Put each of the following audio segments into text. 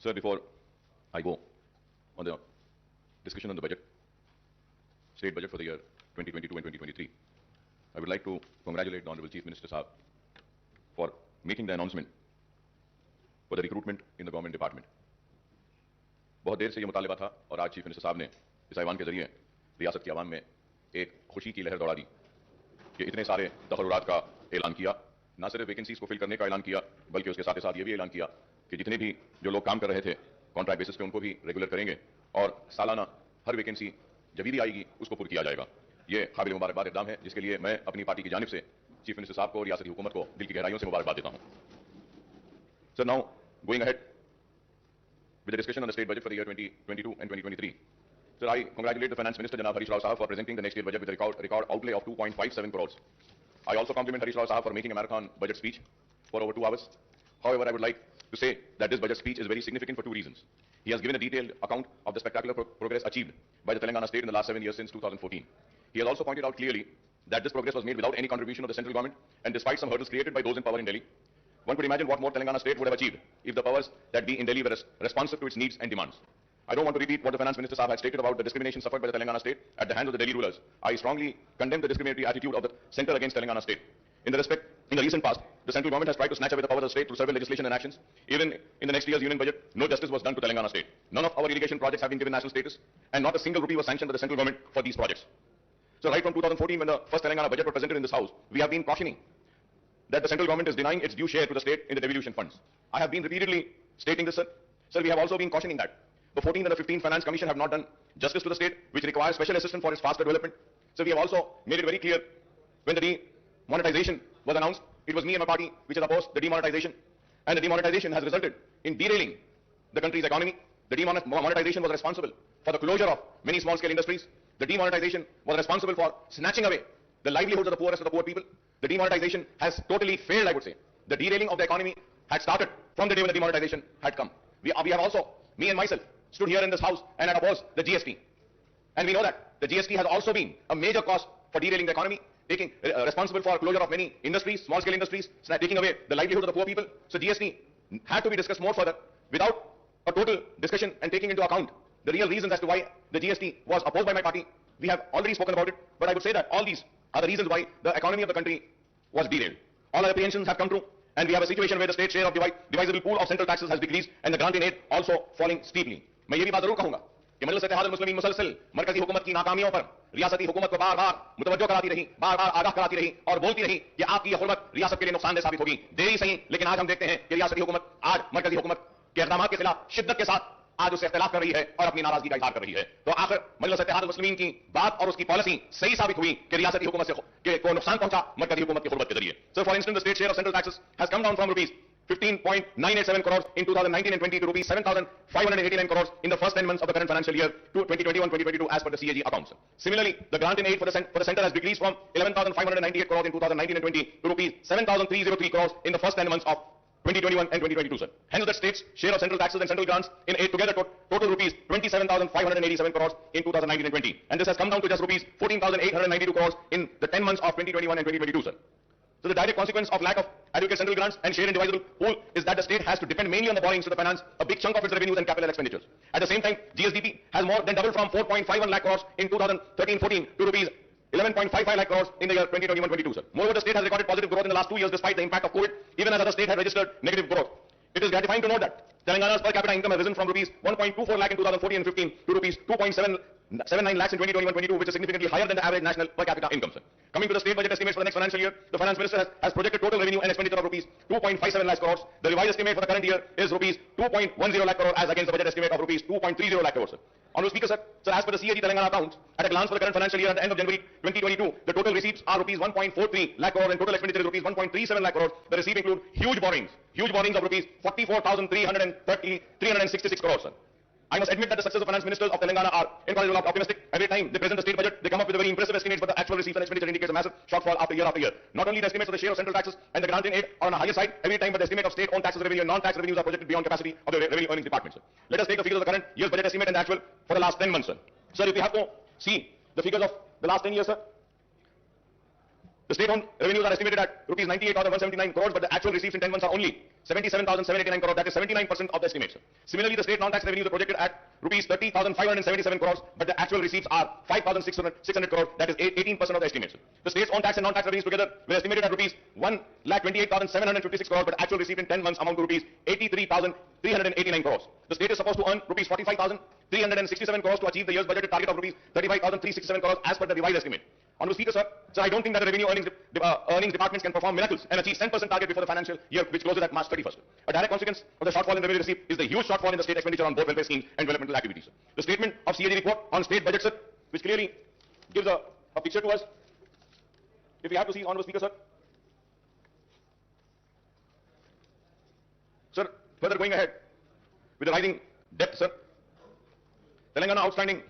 Sir, before I go on the discussion on the budget, state budget for the year 2022 and 2023, I would like to congratulate the Honorable Chief Minister Sahab for making the announcement for the recruitment in the government department. बहुत देर से ये मुतालिबा था और आज chief minister साहब ने इस ऐवान के जरिए रियासत की आवाम में एक खुशी की लहर दौड़ा दी कि इतने सारे तकर्रुरात का ऐलान किया, ना सिर्फ वैकेंसीज को फिल करने का ऐलान किया बल्कि उसके साथ ही साथ ये भी ऐलान किया कि जितने भी जो लोग काम कर रहे थे कॉन्ट्रैक्ट बेसिस पे उनको भी रेगुलर करेंगे और सालाना हर वैकेंसी जब भी आएगी उसको पूरा किया जाएगा। ये काबिल मुबारकबाद इक़दाम है जिसके लिए मैं अपनी पार्टी की जानिब से चीफ मिनिस्टर साहब को और रियासती हुकूमत को दिल की गहराइयों से मुबारकबाद देता हूं। Sir, now going ahead with the discussion on the state budget for the year 2022 and 2023. Sir, I congratulate the Finance Minister Janab Harish Rao Sahab for presenting the next year budget with a record outlay of 2.57 crores. I also compliment Harish Rao Sahab for making a marathon budget speech for over 2 hours. However, I would like to say that this budget speech is very significant for 2 reasons. He has given a detailed account of the spectacular progress achieved by the Telangana state in the last 7 years since 2014. He has also pointed out clearly that this progress was made without any contribution of the central government and despite some hurdles created by those in power in Delhi. One could imagine what more Telangana state would have achieved if the powers that be in Delhi were responsive to its needs and demands. I don't want to repeat what the Finance Minister Sahab had stated about the discrimination suffered by the Telangana state at the hands of the Delhi rulers. I strongly condemn the discriminatory attitude of the centre against Telangana state. In the recent past, the central government has tried to snatch away the powers of the state through several legislation and actions. Even in the next year's union budget, no justice was done to Telangana state. None of our irrigation projects have been given national status, and not a single rupee was sanctioned by the central government for these projects. So right from 2014, when the first Telangana budget was presented in this house, we have been cautioning that the central government is denying its due share to the state in the devolution funds. I have been repeatedly stating this, sir. Sir, we have also been cautioning that the 14th and the 15th Finance Commission have not done justice to the state, which requires special assistance for its faster development. So we have also made it very clear when the demonetization was announced, it was me and my party which has opposed the demonetization, and the demonetization has resulted in derailing the country's economy. The demonetization was responsible for the closure of many small-scale industries. The demonetization was responsible for snatching away the livelihoods of the poorest of the poor people. The demonetization has totally failed, I would say. The derailing of the economy had started from the day when the demonetization had come. We have also, me and myself, stood here in this house and had opposed the GST. And we know that the GST has also been a major cause for derailing the economy, taking responsible for closure of many industries, small-scale industries, taking away the livelihoods of the poor people. So GST had to be discussed more further without a total discussion and taking into account the real reasons as to why the GST was opposed by my party. We have already spoken about it, but I would say that all these are the reasons why the economy of the country was derailed. All our apprehensions have come true, and we have a situation where the state share of divisible pool of central taxes has decreased and the grant in aid also falling steeply. मैं ये भी बात जरूर कहूंगा कि मजलिस इत्तेहादुल मुस्लिमीन मुसलसल मरकजी हुकूमत की नाकामियों पर रियासती हुकूमत को बार-बार मुतवज्जो कराती रही, बार-बार आगाह कराती रही और बोलती रही कि आपकी ये हुकूमत रियासत के लिए नुकसानदेह साबित होगी। देरी सही, लेकिन आज हम देखते हैं कि रियासती हुकूमत आज मरकजी हुकूमत के इक़दामात के खिलाफ शिद्दत के साथ आज उससे इख्तिलाफ कर रही है और अपनी नाराजगी का इजहार कर रही है। तो आखिर मजलिस इत्तेहादुल मुस्लिमीन की बात और उसकी पॉलिसी सही साबित हुई कि रियासती हुकूमत से को नुकसान पहुंचा मरकजी हुकूमत की खुरबत के जरिए। So for instance, the state share of central taxes has come down from rupees 15.987 crores in 2019 and 20 to rupees 7,589 crores in the first 10 months of the current financial year to 2021-2022 as per the CAG accounts. Similarly, the grant in aid for the center has decreased from 11,598 crores in 2019 and 20 to rupees 7,303 crores in the first 10 months of 2021 and 2022, sir. Hence, the state's share of central taxes and central grants in aid together total rupees 27,587 crores in 2019 and 20. And this has come down to just rupees 14,892 crores in the 10 months of 2021 and 2022, sir. So the direct consequence of lack of adequate central grants and share in divisible pool is that the state has to depend mainly on the borrowings to finance a big chunk of its revenues and capital expenditures. At the same time, GSDP has more than doubled from 4.51 lakh crores in 2013-14 to rupees 11.55 lakh crores in the year 2021-22, sir. Moreover, the state has recorded positive growth in the last 2 years despite the impact of COVID, even as other states have registered negative growth. It is gratifying to note that Telangana's per capita income has risen from rupees 1.24 lakh in 2014 and 15 to rupees 2.79 lakhs in 2021-22, which is significantly higher than the average national per capita income, sir. Coming to the state budget estimates for the next financial year, the finance minister has projected total revenue and expenditure of rupees 2.57 lakhs crores. The revised estimate for the current year is rupees 2.10 lakh crores as against the budget estimate of rupees 2.30 lakh crores, sir. Honourable Speaker, sir, as per the CAG Telangana accounts, at a glance for the current financial year at the end of January 2022, the total receipts are rupees 1.43 lakh crores and total expenditure is rupees 1.37 lakh crores. The receipt include huge borrowings of rupees 44,366 crores, sir. I must admit that the successive finance ministers of Telangana are incorrigibly optimistic. Every time they present the state budget, they come up with a very impressive estimates, but the actual receipts and expenditure indicates a massive shortfall after year after year. Not only the estimates of the share of central taxes and the grant in aid are on a higher side every time, but the estimate of state-owned taxes revenue and non-tax revenues are projected beyond capacity of the revenue earnings department, sir. Let us take the figures of the current year's budget estimate and the actual for the last 10 months, sir. Sir, if we have to see the figures of the last 10 years, sir, The state-owned revenues are estimated at rupees 98,179 crores, but the actual receipts in 10 months are only 77,789 crores, that is 79% of the estimates. Similarly, the state non-tax revenues are projected at rupees 30,577 crores, but the actual receipts are 5,600 crores, that is 18% of the estimates. The state's own tax and non-tax revenues together were estimated at rupees 1,28,756 crores, but actual receipt in 10 months amount to rupees 83,389 crores. The state is supposed to earn rupees 45,367 crores to achieve the year's budgeted target of rupees 35,367 crores as per the revised estimate. Honorable Speaker, sir, I don't think that the revenue earnings departments can perform miracles and achieve 10% target before the financial year, which closes at March 31st. A direct consequence of the shortfall in revenue receipt is the huge shortfall in the state expenditure on both welfare schemes and developmental activities. The statement of CAG report on state budget, sir, which clearly gives a picture to us. If we have to see, Honorable Speaker, sir. Sir, further going ahead with the rising debt, sir, Telangana outstanding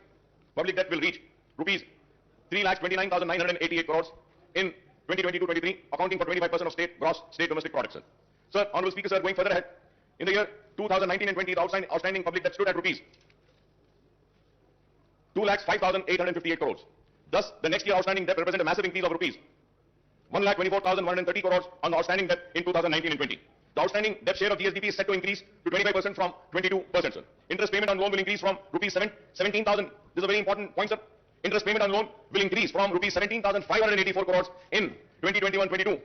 public debt will reach rupees 3,29,988 crores in 2022-23, accounting for 25% of gross state domestic product, sir. Sir, Honorable Speaker, sir, going further ahead, in the year 2019 and 20, the outstanding public debt stood at rupees 2,05,858 crores. Thus, the next year outstanding debt represents a massive increase of rupees 1,24,130 crores on the outstanding debt in 2019 and 20. The outstanding debt share of GSDP is set to increase to 25% from 22%, sir. Interest payment on loan will increase from rupees 17,000. This is a very important point, sir. Interest payment on loan will increase from rupees 17,584 crores in 2021-22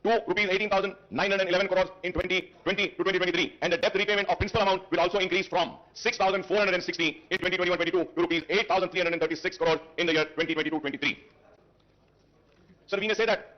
to rupees 18,911 crores in 2020 to 2023, and the debt repayment of principal amount will also increase from 6,460 in 2021-22 to rupees 8,336 crores in the year 2022-23. Sir, we may say that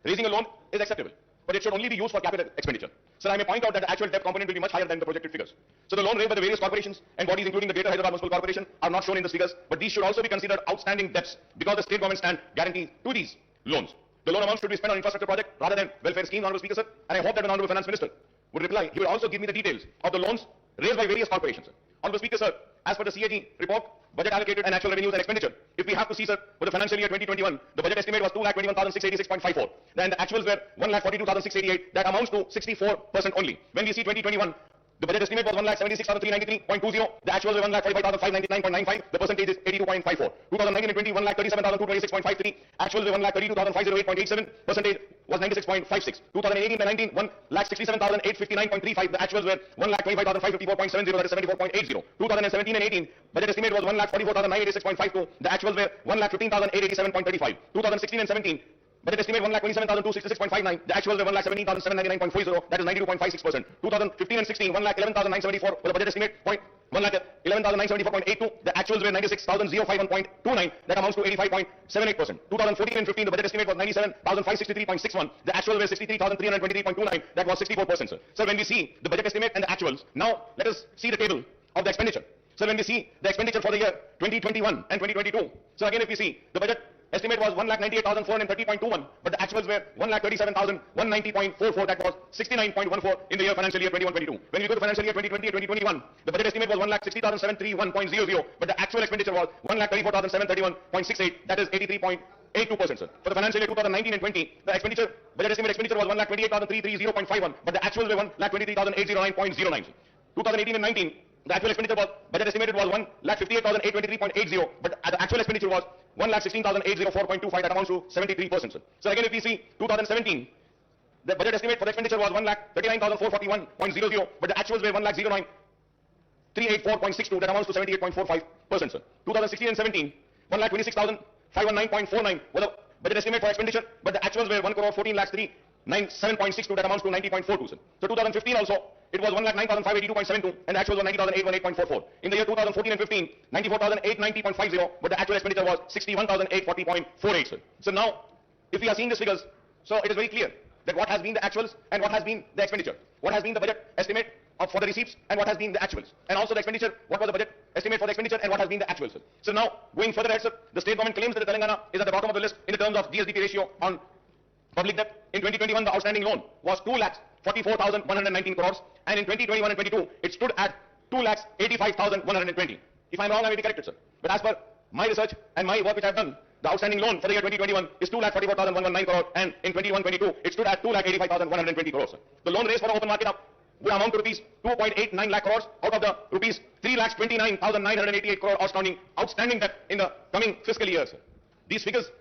raising a loan is acceptable, but it should only be used for capital expenditure. Sir, I may point out that the actual debt component will be much higher than the projected figures. So the loan raised by the various corporations and bodies, including the Greater Hyderabad Municipal Corporation, are not shown in the figures, but these should also be considered outstanding debts because the state government stand guarantees to these loans. The loan amounts should be spent on infrastructure project rather than welfare schemes, Honorable Speaker, sir, and I hope that the Honorable Finance Minister would reply. He will also give me the details of the loans raised by various corporations, sir. Honorable Speaker, sir, as per the CAG report, budget allocated and actual revenues and expenditure, if we have to see, sir, for the financial year 2021, the budget estimate was 2,21,686.54. Then the actuals were 1,42,688. That amounts to 64% only. When we see 2021, the budget estimate was 1,76,393.20. The actuals were 1,45,599.95. The percentage is 82.54. 2019 and 20, 1,37,226.53. Actuals were 1,32,508.87. Percentage was 96.56. 2018 and 19, 1,67,859.35. The actuals were 1,25,554.70. That is 74.80. 2017 and 18, budget estimate was 1,44,986.52. The actuals were 1,15,887.35. 2016 and 17, budget estimate 1,27,266.59. The actuals were 1,17,799.40. That is 92.56%. 2015 and 16, 1,11,974 was the budget estimate. 1,11,974.82. The actuals were 96,051.29. That amounts to 85.78%. 2014 and 15, the budget estimate was 97,563.61. The actuals were 63,323.29. That was 64%, sir. So when we see the budget estimate and the actuals, now let us see the table of the expenditure. So when we see the expenditure for the year 2021 and 2022, so again if we see the budget estimate was 1,98,430.21, but the actuals were 1,37,190.44. That was 69.14 in the year financial year 21-22. When we go to financial year 2020 and 2021, the budget estimate was 1,60,731.00, but the actual expenditure was 1,34,731.68. That is 83.82%, sir. For the financial year 2019 and 20, the budget estimate expenditure was 1,28,330.51, but the actuals were 1,23,809.09, sir. 2018 and 19, the actual expenditure was, budget estimated was 1,58,823.80, but the actual expenditure was 1,16,804.25. That amounts to 73%, sir. So again, if we see 2017, the budget estimate for the expenditure was 1,39,441.00, but the actuals were 1,09,384.62. That amounts to 78.45%, sir. 2016 and 17, 1,26,519.49 was the budget estimate for expenditure, but the actuals were 1,14,397.62. That amounts to 90.42, sir. So 2015 also, it was 1,09,582.72, and the actuals were 90,818.44. In the year 2014 and 15, 94,890.50, but the actual expenditure was 61,840.48, sir. So now, if we are seeing these figures, so it is very clear that what has been the actuals and what has been the expenditure. What has been the budget estimate for the receipts and what has been the actuals. And also the expenditure, what was the budget estimate for the expenditure and what has been the actuals, sir. So now, going further ahead, sir, the state government claims that the Telangana is at the bottom of the list in the terms of GSDP ratio on public debt. In 2021, the outstanding loan was 2,44,119 crores, and in 2021 and 22, it stood at 2,85,120. If I'm wrong, I may be corrected, sir. But as per my research and my work which I've done, the outstanding loan for the year 2021 is 2,44,119 crores, and in 21-22, it stood at 2,85,120 crores, sir. The loan raised for the open market would amount to rupees 2.89 lakh crores out of the rupees 3,29,988 crore outstanding debt in the coming fiscal year, sir. These figures,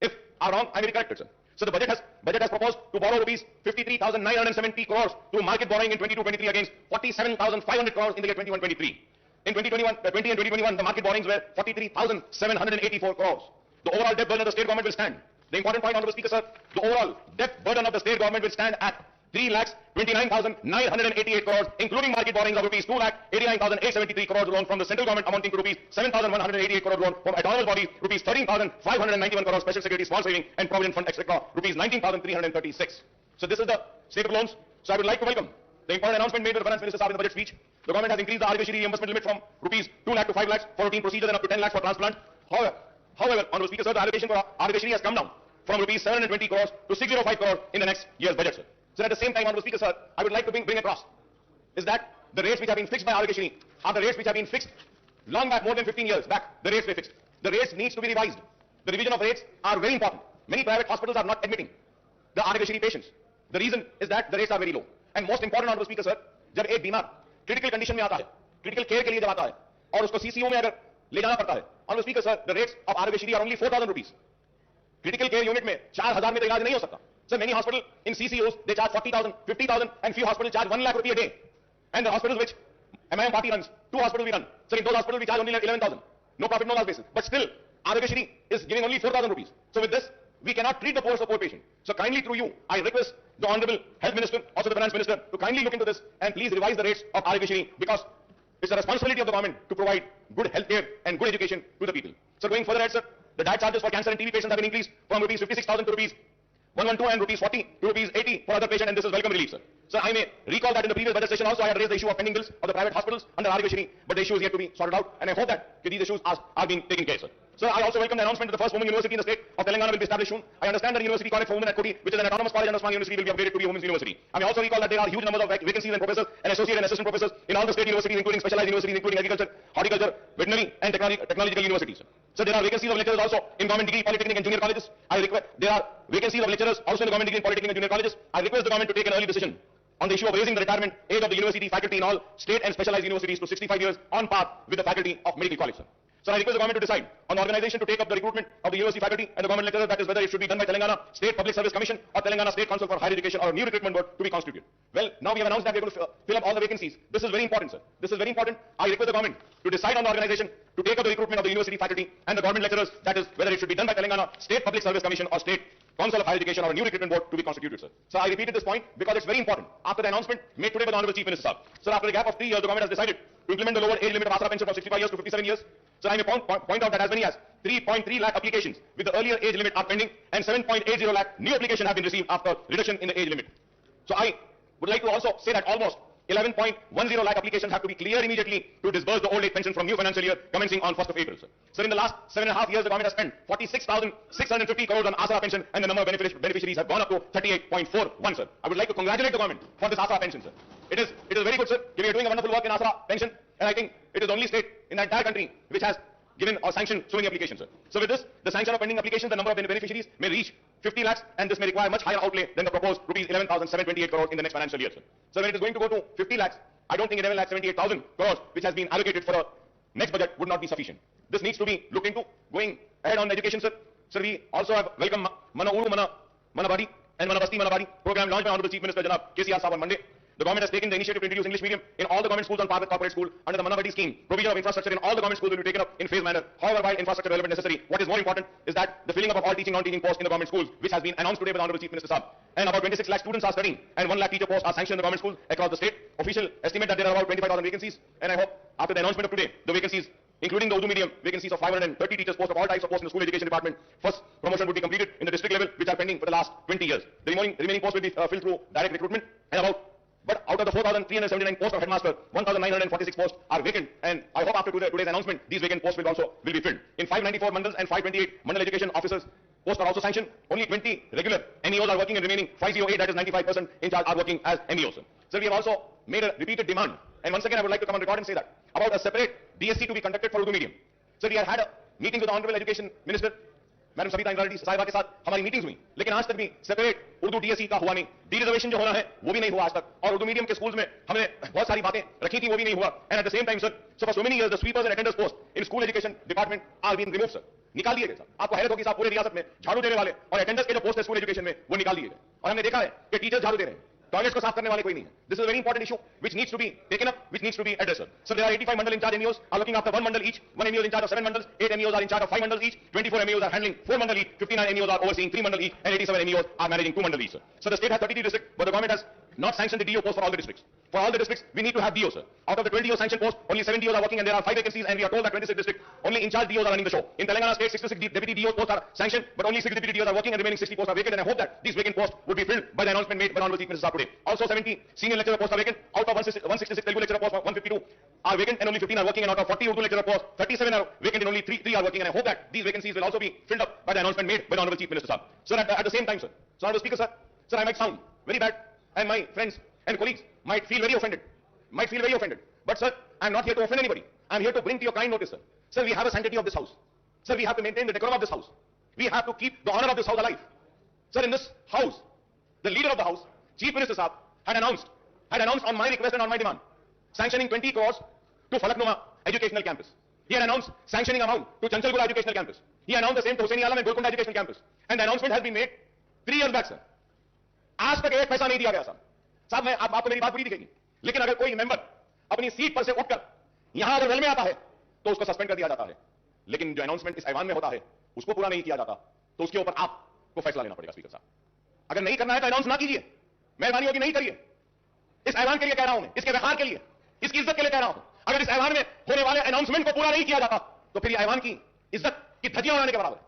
if are wrong, I may be corrected, sir. So the budget has proposed to borrow rupees 53,970 crores through market borrowing in 22-23 against 47,500 crores in the year 21-23. In 2020 and 2021, the market borrowings were 43,784 crores. The overall debt burden of the state government will stand. The important point, Honorable Speaker, sir, the overall debt burden of the state government will stand at 3,29,988 crores, including market borrowings of rupees 2,89,873 crores loan from the central government amounting to rupees 7,188 crores loan from autonomous bodies, rupees 13,591 crores special security small saving and provident fund etc. rupees 19,336. So this is the state of loans. So I would like to welcome the important announcement made by the Finance Minister in the budget speech. The government has increased the RBC reimbursement limit from rupees 2 lakh to 5 lakhs for routine procedures and up to 10 lakhs for transplant. However, Honorable Speaker, sir, the allocation for RBC has come down from rupees 720 crores to 605 crores in the next year's budget, sir. So at the same time, Honorable Speaker, sir, I would like to bring across is that the rates which have been fixed by RBC are the rates which have been fixed long back, more than 15 years back. The rates were fixed. The rates needs to be revised. The revision of rates are very important. Many private hospitals are not admitting the RBC patients. The reason is that the rates are very low. And most important, Honorable Speaker, sir, जब एक बीमार critical condition में आता है, critical care के लिए जब आता है और उसको सीसीयू में अगर ले जाना पड़ता है, Honorable Speaker, sir, the rates of RBC are only 4,000 rupees. Critical care unit में 4,000 में तो इलाज नहीं हो सकता. So many hospitals in CCUs they charge 40,000, 50,000, and few hospitals charge 1 lakh rupee a day. And the hospitals which AIMIM party runs, 2 hospitals we run. So in those hospitals we charge only 11,000. No profit, no loss basis. But still, RBC is giving only 4,000 rupees. So with this, we cannot treat the poor as a poor patient. So kindly through you, I request the Honorable Health Minister, also the Finance Minister, to kindly look into this and please revise the rates of RBC because it's a responsibility of the government to provide good health care and good education to the people. So going further ahead, sir, the diet charges for cancer and TB patients have been increased from rupees 56,000 to rupees 112 and rupees 40 to rupees 80 for other patients, and this is welcome relief, sir. So I may recall that in the previous budget session also I had raised the issue of pending bills of the private hospitals under RBC, but the issue is yet to be sorted out, and I hope that these issues are being taken care of, sir. So I also welcome the announcement that the first women university in the state of Telangana will be established soon. I understand that the University College for Women at Koti, which is an autonomous college under Smart University, will be upgraded to be a women's university. I may also recall that there are huge numbers of vacancies and professors and associate and assistant professors in all the state universities, including specialized universities, including agriculture, horticulture, veterinary, and technological universities. So there are vacancies of lecturers also in government degree, polytechnic, and junior colleges. There are vacancies of lecturers also in the government degree, polytechnic, and junior colleges. I request the government to take an early decision on the issue of raising the retirement age of the university faculty in all state and specialized universities to 65 years on par with the faculty of medical college, sir. So I request the government to decide on the organization to take up the recruitment of the university faculty and the government lecturers, that is whether it should be done by Telangana State Public Service Commission or Telangana State Council for Higher Education or a new recruitment board to be constituted. Well, now we have announced that we are going to fill up all the vacancies. This is very important, sir. This is very important. I request the government to decide on the organization to take up the recruitment of the university faculty and the government lecturers, that is whether it should be done by Telangana State Public Service Commission or State Council of Higher Education or a new recruitment board to be constituted, sir. So I repeated this point because it's very important. After the announcement made today by the Honorable Chief Minister, sir, after a gap of 3 years, the government has decided to implement the lower age limit of Asra pension from 65 years to 57 years. So I may point out that as many as 3.3 lakh applications with the earlier age limit are pending and 7.80 lakh new applications have been received after reduction in the age limit. So I would like to also say that almost 11.10 lakh applications have to be cleared immediately to disburse the old age pension from new financial year commencing on 1st of April, sir. So in the last 7.5 years, the government has spent 46,650 crores on Asra pension and the number of beneficiaries have gone up to 38.41, sir. I would like to congratulate the government for this Asra pension, sir. It is very good, sir. We are doing a wonderful work in Asra pension, and I think it is the only state in the entire country which has given or sanctioned so many applications, sir. So with this, the sanction of pending applications, the number of beneficiaries may reach 50 lakhs, and this may require much higher outlay than the proposed rupees 11,728 crores in the next financial year, sir. So when it is going to go to 50 lakhs, I don't think 11,78,000 crores, which has been allocated for the next budget, would not be sufficient. This needs to be looked into. Going ahead on education, sir. Sir, we also have welcome Mana Uru, Mana Badi, and Mana Basti, Mana Badi program launched by Honorable Chief Minister Janab KCR Saab on Monday. The government has taken the initiative to introduce English medium in all the government schools on par with corporate school under the Manavati scheme. Provision of infrastructure in all the government schools will be taken up in phased manner. However, while infrastructure development necessary, what is more important is that the filling up of all teaching, non-teaching posts in the government schools, which has been announced today by the Honorable Chief Minister Saab. And about 26 lakh students are studying, and 1 lakh teacher posts are sanctioned in the government schools across the state. Official estimate that there are about 25,000 vacancies, and I hope after the announcement of today, the vacancies, including the Urdu medium vacancies of 530 teachers posts of all types of posts in the school education department, first promotion would be completed in the district level, which are pending for the last 20 years. The remaining posts will be filled through direct recruitment, and but out of the 4,379 posts of headmaster, 1,946 posts are vacant, and I hope after today's announcement, these vacant posts will be filled. In 594 mandals and 528 mandal education officers posts are also sanctioned. Only 20 regular MEOs are working, and remaining 508, that is 95% in charge, are working as MEOs. So we have also made a repeated demand, and once again I would like to come on record and say that about a separate DSC to be conducted for Urdu medium. So we have had a meeting with the Honorable Education Minister, madam Savita Indra Reddy साहिबा के साथ हमारी meetings हुई, लेकिन आज तक भी separate Urdu DSC का हुआ नहीं, डी रिजर्वेशन जो होना है वो भी नहीं हुआ आज तक, और उर्दू मीडियम के स्कूल्स में हमने बहुत सारी बातें रखी थी वो भी नहीं हुआ। And at the same time sir, for so many years the sweepers and attenders post in school education department are being removed sir, निकाल दिए गए सर। आपको हैरत होगी साहब, पूरे रियासत में झाड़ू देने वाले और अटेंडर्स के जो पोस्ट है स्कूल एजुकेशन में वो निकाल दिए गए, और हमने देखा है कि टीचर्स झाड़ू दे रहे हैं, टॉयलेट्स को साफ करने वाले कोई नहीं है। This is a very important issue which needs to be taken up, which needs to be addressed sir. So there are 85 mandal incharge MEOs are looking after one mandal each, one MEO is in charge of 7 mandals, 8 MEOs are in charge of 5 mandals each, 24 MEOs are handling 4 mandal each, 59 MEOs are overseeing 3 mandal each, and 87 MEOs are managing 2 mandal each sir. So the state has 33 districts, but the government has not sanctioned the DO post for all the districts. For all the districts we need to have DO sir. Out of the 20 DO sanctioned posts, only 7 DOs are working and there are 5 vacancies, and we are told that 26 districts only in charge DOs are running the show. In Telangana state 66 deputy DO posts are sanctioned, but only 6 deputy DOs are working and remaining 60 posts are vacant, and I hope that these vacant posts would be filled by the announcement made by Honorable Chief Minister today. Also 70 senior lecturer posts are vacant. Out of 166 Telugu lecturer posts, 152 are vacant and only 15 are working, and out of 40 Urdu lecturer posts, 37 are vacant and only 3 are working, and I hope that these vacancies will also be filled up by the announcement made by the Honorable Chief Minister sir. Sir, at the same time sir, so Honorable Speaker sir, I might sound very bad and my friends and colleagues might feel very offended, but sir, I am not here to offend anybody. I am here to bring to your kind notice sir. Sir, we have a sanctity of this house. Sir, we have to maintain the decorum of this house. We have to keep the honor of this house alive. Sir, in this house, the leader of the house, Chief Minister sir, had announced on my request and on my demand, sanctioning 20 crores to Falaknuma Educational Campus. He had announced sanctioning amount to Chanchalgura Educational Campus. He announced the same to Hosseini Alam and Golconda Educational Campus. And the announcement has been made 3 years back, sir. आज तक एक पैसा नहीं दिया गया साहब मैं आपको मेरी बात पूरी दिखेगी, लेकिन अगर कोई मेंबर अपनी सीट पर से उठकर यहां अगर वेल में आता है तो उसको सस्पेंड कर दिया जाता है, लेकिन जो अनाउंसमेंट इस ऐवान में होता है उसको पूरा नहीं किया जाता, तो उसके ऊपर आपको फैसला लेना पड़ेगा स्पीकर साहब। अगर नहीं करना है तो अनाउंस ना कीजिए, मेहरबानी होगी नहीं करिए। इस ऐवान के लिए कह रहा हूं मैं, इसके व्यवहार के लिए, इसकी इज्जत के लिए कह रहा हूं। अगर इस ऐवान में होने वाले अनाउंसमेंट को पूरा नहीं किया जाता तो फिर ऐवान की इज्जत की धज्जियां उड़ाने के बराबर है।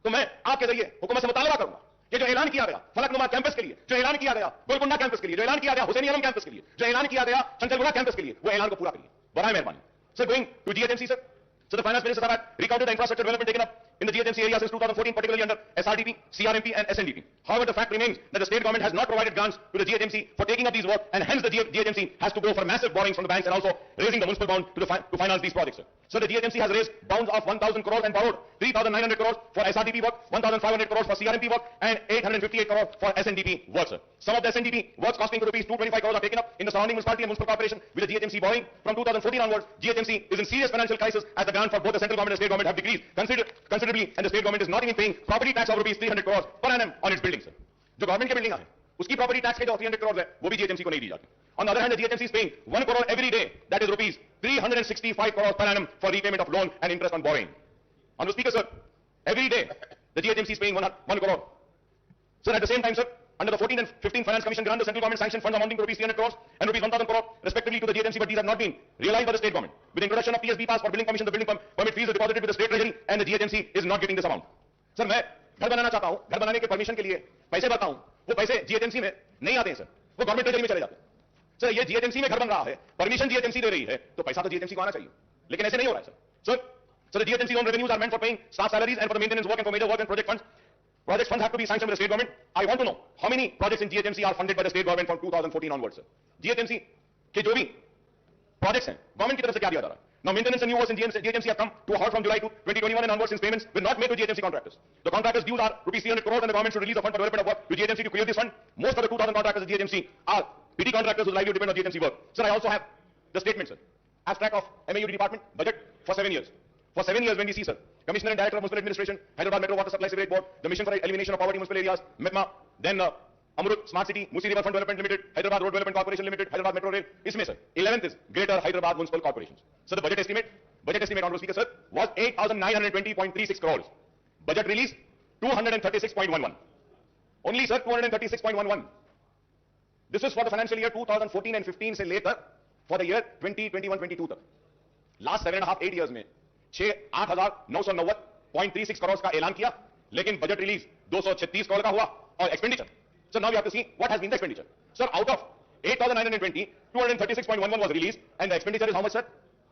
तो मैं आपके जरिए हुकूमत से मुतालबा करूंगा कि जो ऐलान किया गया फलकनुमा कैंपस के लिए, जो ऐलान किया गया गोलकुंडा कैंपस के लिए, जो ऐलान किया गया हुसैनी आलम कैंपस के लिए, जो ऐलान किया गया चंचलगुड़ा कैंपस के लिए, वो ऐलान को पूरा करिए, बराए मेहरबानी। Sir, going to GHMC sir, so the finance minister had recounted the infrastructure development taken up in the GHMC area since 2014, particularly under SRDP, CRMP and SNDP. However, the fact remains that the state government has not provided grants to the GHMC for taking up these work, and hence the GHMC has to go for massive borrowings from the banks and also raising the municipal bond to finance these projects. Sir. So the GHMC has raised bonds of 1,000 crores and borrowed 3,900 crores for SRDP work, 1,500 crores for CRMP work, and 858 crores for SNDP work. Sir. Some of the SNDP works costing rupees 225 crores are taken up in the surrounding municipality and municipal corporation with the GHMC borrowing. From 2014 onwards, GHMC is in serious financial crisis as the grant for both the central government and state government have decreased considerably, and the state government is not even paying property tax of rupees 300 crores per annum on its buildings. Sir. जो government की building है उसकी property tax के जो 300 करोड़ है वो भी GHMC को नहीं दी जाती. On the other hand, the GHMC is paying 1 crore every day, that is rupees 365 crores per annum for repayment of loan and interest on borrowing. Honorable Speaker, sir, every day the GHMC is paying 1 crore. Sir, at the same time, sir, under the 14th and 15th Finance Commission grant, the central government sanctioned funds amounting to rupees 300 crores and rupees 1,000 crores respectively to the GHMC, but these have not been realized by the state government. With the introduction of PSB pass for building permission, the building permit fees are deposited with the state treasury, and the GHMC is not getting this amount. Sir, मैं घर बनाना चाहता हूं, घर बनाने के permission के लिए पैसे भरता हूं, वो पैसे GHMC में नहीं आते हैं सर, वो गवर्नमेंट ट्रेजरी में चले जाते हैं. सर, ये GHMC में घर बन रहा है, परमिशन GHMC दे रही है, तो पैसा तो GHMC को आना चाहिए, लेकिन ऐसे नहीं हो रहा है sir. So the GHMC's own revenues are meant for paying staff salaries and for the maintenance work and for major work and project funds. Project funds have to be sanctioned by the state government. I want to know how many projects in GHMC are funded by the state government from 2014 onwards, sir. GHMC के जो भी projects हैं, government की तरफ से क्या दिया जा रहा है? Now maintenance and new works in GHMC have come to a halt from July 2021 and onwards, since payments were not made to GHMC contractors. The contractors' dues are rupees 300 crores, and the government should release a fund for development of work to GHMC to clear this fund. Most of the 2,000 contractors at GHMC are PT contractors whose livelihood depend on GHMC work. Sir, I also have the statement, sir. Abstract of MAUD department budget for 7 years. For 7 years, when we see, sir, Commissioner and Director of Municipal Administration, Hyderabad Metro Water Supply Sewerage Board, the Mission for Elimination of Poverty in Municipal Areas, MEPMA, then Amrut Smart City, Musi River Fund Development Limited, Hyderabad Road Development Corporation Limited, Hyderabad Metro Rail. Isme, sir, 11th is Greater Hyderabad Municipal Corporations. So the budget estimate, Honorable Speaker, sir, was 8,920.36 crores. Budget release, 236.11. Only, sir, 236.11. This is for the financial year 2014 and 15 से लेकर for the year 2021-22 तक. Last 7.5-8 years में 8,990.36 करोड़ का ऐलान किया, लेकिन budget release 236 crore का हुआ, और expenditure. So now we have to see what has been the expenditure. Sir, out of 8,920, 236.11 was released, and the expenditure is how much, sir?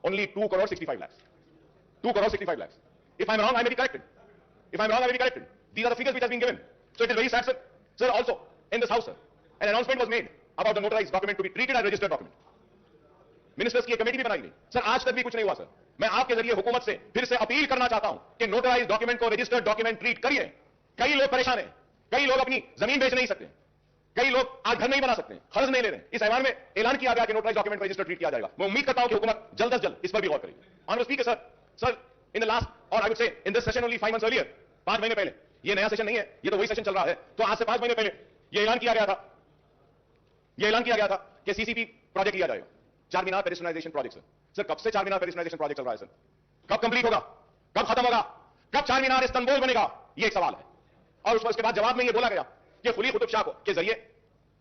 Only 2 crore 65 lakhs. 2 crore 65 lakhs. If I'm wrong, I may be corrected. If I'm wrong, I may be corrected. These are the figures which have been given. So it is very sad, sir. Sir, also, in this house, sir, an announcement was made about the notarized document to be treated as registered document. Ministers की एक committee भी बनाई गई। Sir आज तक भी कुछ नहीं हुआ। सर मैं आपके जरिए हुकूमत से फिर से अपील करना चाहता हूं कि नोटराइज डॉक्यूमेंट को रजिस्टर्ड डॉक्यूमेंट ट्रीट करिए। कई लोग परेशान हैं, कई लोग अपनी जमीन बेच नहीं सकते, कई लोग आज घर नहीं बना सकते, कर्ज नहीं ले रहे। इस ऐवान में ऐलान किया गया कि नोटराइज डॉक्यूमेंट रजिस्टर्ड ट्रीट किया जाएगा। मैं उम्मीद करता हूं कि हुकूमत जल्द अज जल्द इस पर भी गौर करेगी। Honourable speaker sir in the last और I would say in this session only 5 months earlier, 5 महीने पहले, ये नया सेशन नहीं है, ये तो वही सेशन चल रहा है, तो आज से 5 महीने पहले ये ऐलान किया गया था कि सीसीपी प्रोजेक्ट किया जाएगा, चार मीनार पेरिस्टलाइजेशन प्रोजेक्ट। सर कब से चार मीनार पेरिस्टलाइजेशन प्रोजेक्ट चल रहा है? सर कब कंप्लीट होगा, कब खत्म होगा, कब चार मीनार इस्तांबुल बनेगा, ये एक सवाल है। और उसके बाद जवाब में ये बोला गया कि खुली कुतुब शाह के जरिए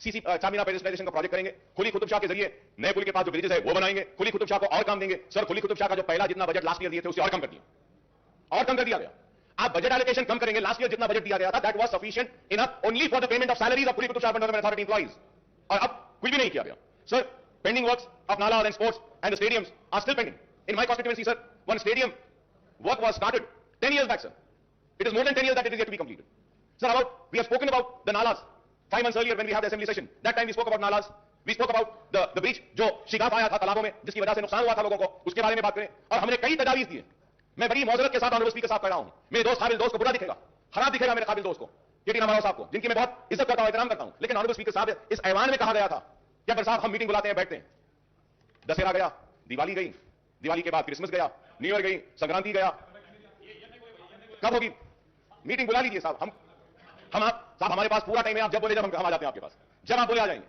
चार मीनार पेरिस्टलाइजेशन का प्रोजेक्ट करेंगे, खुली कुतुब शाह के जरिए नए पुल के पास जो ब्रिजेस है वो बनाएंगे, खुली कुतुब शाह को और काम देंगे। सर खुली कुतुब शाह का जो पहला जितना बजट लास्ट ईयर दिए थे उसे और कम कर दिया गया। आप बजट एलोकेशन कम करेंगे, लास्ट ईयर जितना बजट दिया गया था that was sufficient enough only for the payment of salaries of Quli Qutub Shah government authority employees, और अब कुछ भी नहीं किया गया। Sir pending works of nala and sports and the stadiums are still pending in my constituency. Sir one stadium work was started 10 years back, sir. It is more than 10 years that it is yet to be completed. Sir, we have spoken about the nalas 5 months earlier when we had the assembly session. That time we spoke about nalas. We spoke about the breach जो शिकायत आया था तालाबों में, जिसकी वजह से नुकसान हुआ था लोगों को, उसके बारे में बात करें। और हमने कई तजावीज दिए। मैं बड़ी मौजरत के साथ ऑनरेबल स्पीकर साहब कह रहा हूं, मेरे दोस्त काबिल दोस्त को बुरा दिखेगा, खराब दिखेगा मेरे काबिल दोस्त को, केटी रामाराव साहब को, जिनकी मैं बहुत इज्जत करता हूं, एहतराम करता हूं। लेकिन ऑनरेबल स्पीकर साहब, इस ऐवान में कहा गया था कि अगर साहब हम मीटिंग बुलाते हैं, बैठते हैं, दशहरा गया, दिवाली गई, दिवाली के बाद क्रिसमस गया, न्यू ईयर गई, संक्रांति गया, कब होगी मीटिंग? बुला लीजिए साहब। हम आप साहब, हमारे पास पूरा टाइम है, आप जब बोले जब हम आ जाते हैं आपके पास, जब आप बोले आ जाएंगे।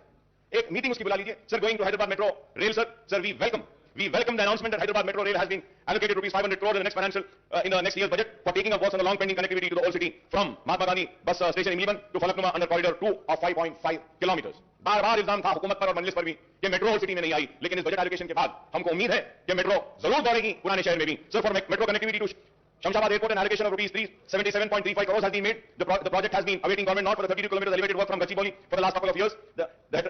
एक मीटिंग उसकी बुला लीजिए। Sir going to Hyderabad metro rail, sir we welcome the announcement that Hyderabad Metro Rail has been allocated rupees 500 crore in the next financial in the next year's budget for taking up works on the long pending connectivity to the old city from Mahatma Gandhi bus station in AIMIM to Falaknuma under corridor 2 of 5.5 kilometers. बार-बार इल्जाम था हुकूमत पर और मजलिस पर भी कि metro old city में नहीं आई, लेकिन इस बजट एलोकेशन के बाद हमको उम्मीद है कि मेट्रो जरूर दौड़ेगी पुराने शहर में भी। Sir for metro connectivity to Shamshabad Airport, an allocation of rupees 377.35 crores has been made. The project has been awaiting government nod for the 32 kilometers elevated work from Gachibowli for the last couple of years. The